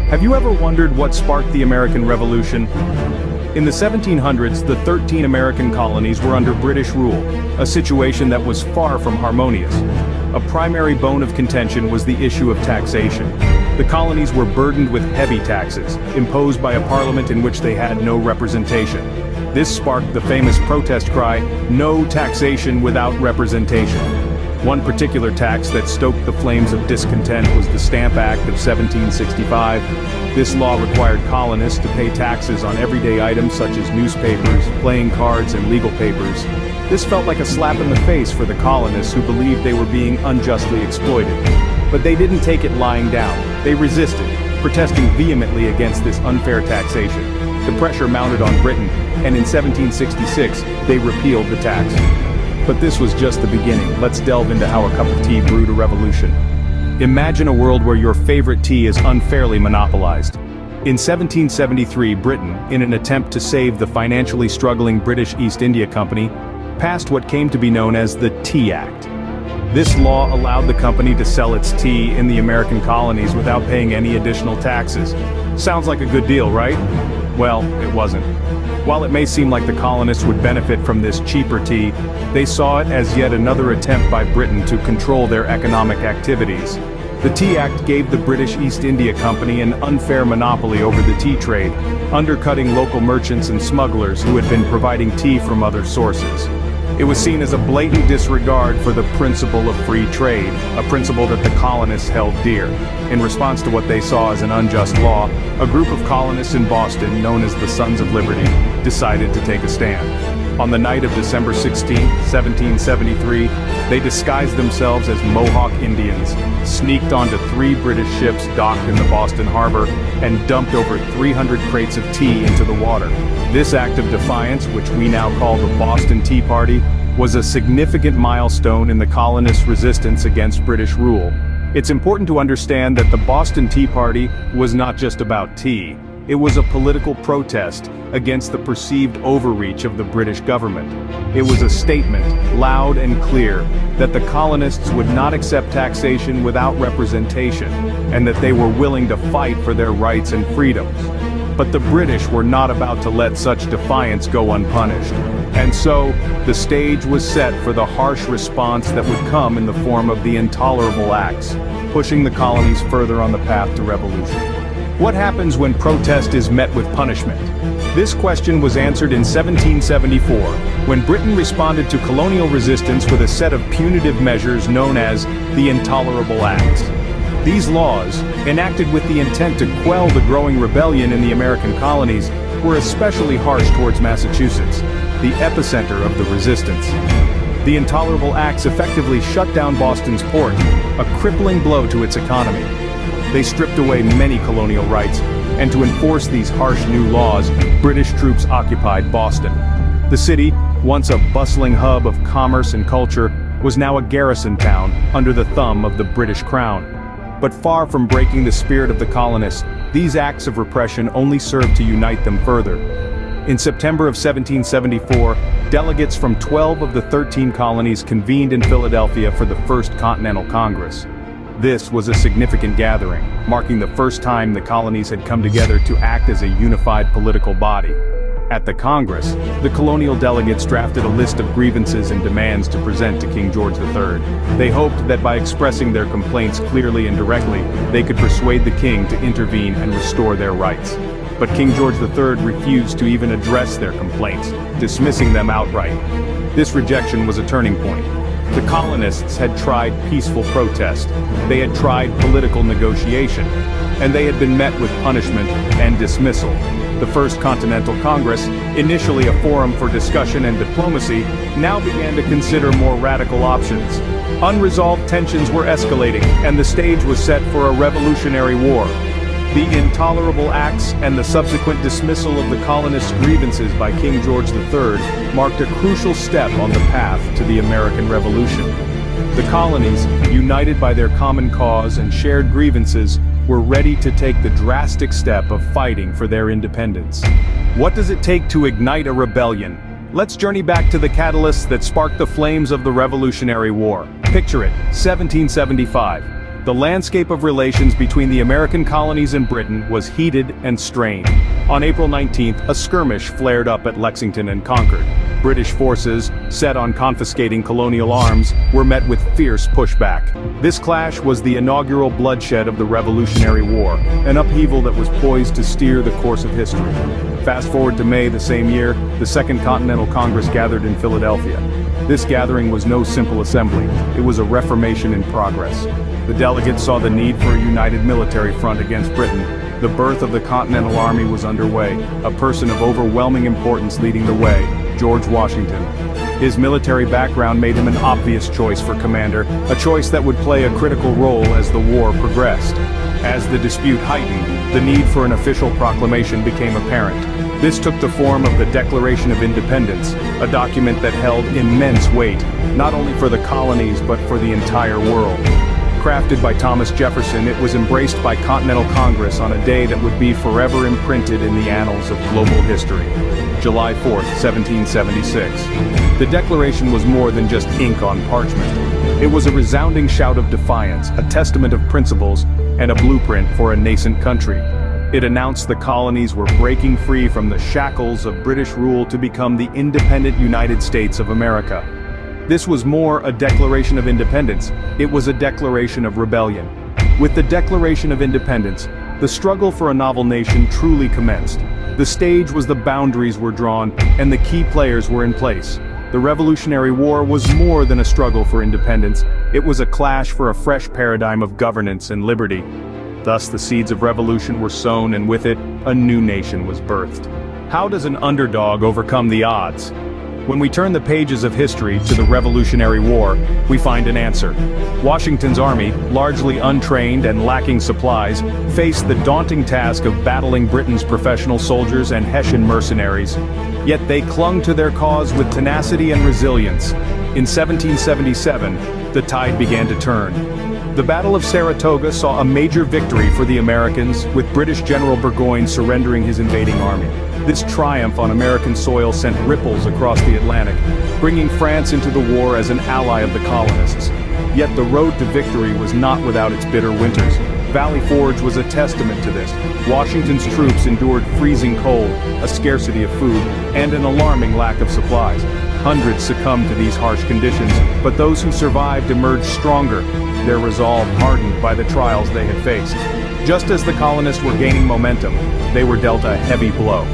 Have you ever wondered what sparked the American Revolution? In the 1700s, the 13 American colonies were under British rule, a situation that was far from harmonious. A primary bone of contention was the issue of taxation. The colonies were burdened with heavy taxes, imposed by a parliament in which they had no representation. This sparked the famous protest cry, "No taxation without representation." One particular tax that stoked the flames of discontent was the Stamp Act of 1765. This law required colonists to pay taxes on everyday items such as newspapers, playing cards, and legal papers. This felt like a slap in the face for the colonists who believed they were being unjustly exploited. But they didn't take it lying down. They resisted, protesting vehemently against this unfair taxation. The pressure mounted on Britain, and in 1766, they repealed the tax. But this was just the beginning. Let's delve into how a cup of tea brewed a revolution. Imagine a world where your favorite tea is unfairly monopolized. In 1773, Britain, in an attempt to save the financially struggling British East India Company, passed what came to be known as the Tea Act. This law allowed the company to sell its tea in the American colonies without paying any additional taxes. Sounds like a good deal, right? Well, it wasn't. While it may seem like the colonists would benefit from this cheaper tea, they saw it as yet another attempt by Britain to control their economic activities. The Tea Act gave the British East India Company an unfair monopoly over the tea trade, undercutting local merchants and smugglers who had been providing tea from other sources. It was seen as a blatant disregard for the principle of free trade, a principle that the colonists held dear. In response to what they saw as an unjust law, a group of colonists in Boston, known as the Sons of Liberty, decided to take a stand. On the night of December 16, 1773, they disguised themselves as Mohawk Indians, sneaked onto 3 British ships docked in the Boston harbor, and dumped over 300 crates of tea into the water. This act of defiance, which we now call the Boston Tea Party, was a significant milestone in the colonists' resistance against British rule. It's important to understand that the Boston Tea Party was not just about tea. It was a political protest against the perceived overreach of the British government. It was a statement, loud and clear, that the colonists would not accept taxation without representation, and that they were willing to fight for their rights and freedoms. But the British were not about to let such defiance go unpunished. And so, the stage was set for the harsh response that would come in the form of the Intolerable Acts, pushing the colonies further on the path to revolution. What happens when protest is met with punishment? This question was answered in 1774, when Britain responded to colonial resistance with a set of punitive measures known as the Intolerable Acts. These laws, enacted with the intent to quell the growing rebellion in the American colonies, were especially harsh towards Massachusetts, the epicenter of the resistance. The Intolerable Acts effectively shut down Boston's port, a crippling blow to its economy. They stripped away many colonial rights, and to enforce these harsh new laws, British troops occupied Boston. The city, once a bustling hub of commerce and culture, was now a garrison town under the thumb of the British Crown. But far from breaking the spirit of the colonists, these acts of repression only served to unite them further. In September of 1774, delegates from 12 of the 13 colonies convened in Philadelphia for the First Continental Congress. This was a significant gathering, marking the first time the colonies had come together to act as a unified political body. At the Congress, the colonial delegates drafted a list of grievances and demands to present to King George III. They hoped that by expressing their complaints clearly and directly, they could persuade the king to intervene and restore their rights. But King George III refused to even address their complaints, dismissing them outright. This rejection was a turning point. The colonists had tried peaceful protest, they had tried political negotiation, and they had been met with punishment and dismissal. The First Continental Congress, initially a forum for discussion and diplomacy, now began to consider more radical options. Unresolved tensions were escalating, and the stage was set for a revolutionary war. The Intolerable Acts and the subsequent dismissal of the colonists' grievances by King George III marked a crucial step on the path to the American Revolution. The colonies, united by their common cause and shared grievances, were ready to take the drastic step of fighting for their independence. What does it take to ignite a rebellion? Let's journey back to the catalysts that sparked the flames of the Revolutionary War. Picture it, 1775. The landscape of relations between the American colonies and Britain was heated and strained. On April 19th, a skirmish flared up at Lexington and Concord. British forces, set on confiscating colonial arms, were met with fierce pushback. This clash was the inaugural bloodshed of the Revolutionary War, an upheaval that was poised to steer the course of history. Fast forward to May the same year, the Second Continental Congress gathered in Philadelphia. This gathering was no simple assembly, it was a reformation in progress. The delegates saw the need for a united military front against Britain. The birth of the Continental Army was underway, a person of overwhelming importance leading the way, George Washington. His military background made him an obvious choice for commander, a choice that would play a critical role as the war progressed. As the dispute heightened, the need for an official proclamation became apparent. This took the form of the Declaration of Independence, a document that held immense weight, not only for the colonies but for the entire world. Crafted by Thomas Jefferson, it was embraced by Continental Congress on a day that would be forever imprinted in the annals of global history. July 4, 1776. The Declaration was more than just ink on parchment. It was a resounding shout of defiance, a testament of principles, and a blueprint for a nascent country. It announced the colonies were breaking free from the shackles of British rule to become the independent United States of America. This was more a declaration of independence, it was a declaration of rebellion. With the Declaration of Independence, the struggle for a novel nation truly commenced. The stage was the boundaries were drawn, and the key players were in place. The Revolutionary War was more than a struggle for independence, it was a clash for a fresh paradigm of governance and liberty. Thus the seeds of revolution were sown, and with it, a new nation was birthed. How does an underdog overcome the odds? When we turn the pages of history to the Revolutionary War, we find an answer. Washington's army, largely untrained and lacking supplies, faced the daunting task of battling Britain's professional soldiers and Hessian mercenaries. Yet they clung to their cause with tenacity and resilience. In 1777, the tide began to turn. The Battle of Saratoga saw a major victory for the Americans, with British General Burgoyne surrendering his invading army. This triumph on American soil sent ripples across the Atlantic, bringing France into the war as an ally of the colonists. Yet the road to victory was not without its bitter winters. Valley Forge was a testament to this. Washington's troops endured freezing cold, a scarcity of food, and an alarming lack of supplies. Hundreds succumbed to these harsh conditions, but those who survived emerged stronger, their resolve hardened by the trials they had faced. Just as the colonists were gaining momentum, they were dealt a heavy blow.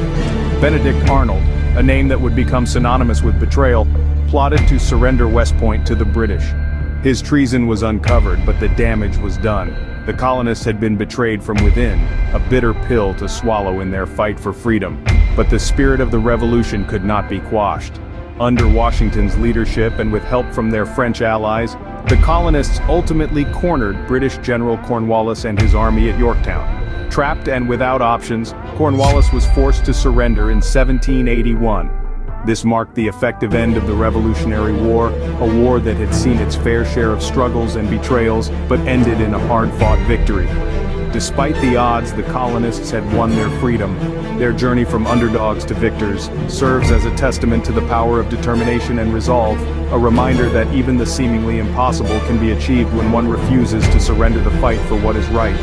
Benedict Arnold, a name that would become synonymous with betrayal, plotted to surrender West Point to the British. His treason was uncovered, but the damage was done. The colonists had been betrayed from within, a bitter pill to swallow in their fight for freedom. But the spirit of the revolution could not be quashed. Under Washington's leadership and with help from their French allies, the colonists ultimately cornered British General Cornwallis and his army at Yorktown. Trapped and without options, Cornwallis was forced to surrender in 1781. This marked the effective end of the Revolutionary War, a war that had seen its fair share of struggles and betrayals, but ended in a hard-fought victory. Despite the odds, the colonists had won their freedom. Their journey from underdogs to victors serves as a testament to the power of determination and resolve, a reminder that even the seemingly impossible can be achieved when one refuses to surrender the fight for what is right.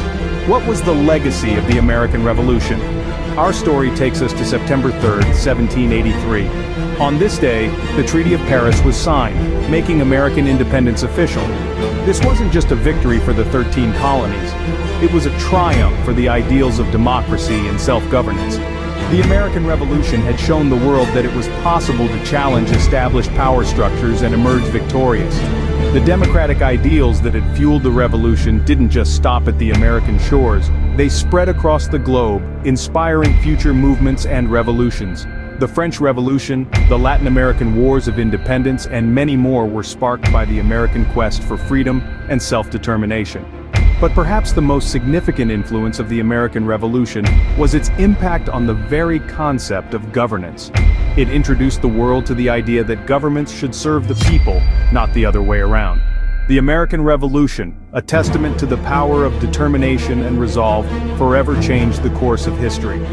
What was the legacy of the American Revolution? Our story takes us to September 3rd, 1783. On this day, the Treaty of Paris was signed, making American independence official. This wasn't just a victory for the 13 colonies. It was a triumph for the ideals of democracy and self-governance. The American Revolution had shown the world that it was possible to challenge established power structures and emerge victorious. The democratic ideals that had fueled the revolution didn't just stop at the American shores, they spread across the globe, inspiring future movements and revolutions. The French Revolution, the Latin American Wars of Independence, and many more were sparked by the American quest for freedom and self-determination. But perhaps the most significant influence of the American Revolution was its impact on the very concept of governance. It introduced the world to the idea that governments should serve the people, not the other way around. The American Revolution, a testament to the power of determination and resolve, forever changed the course of history.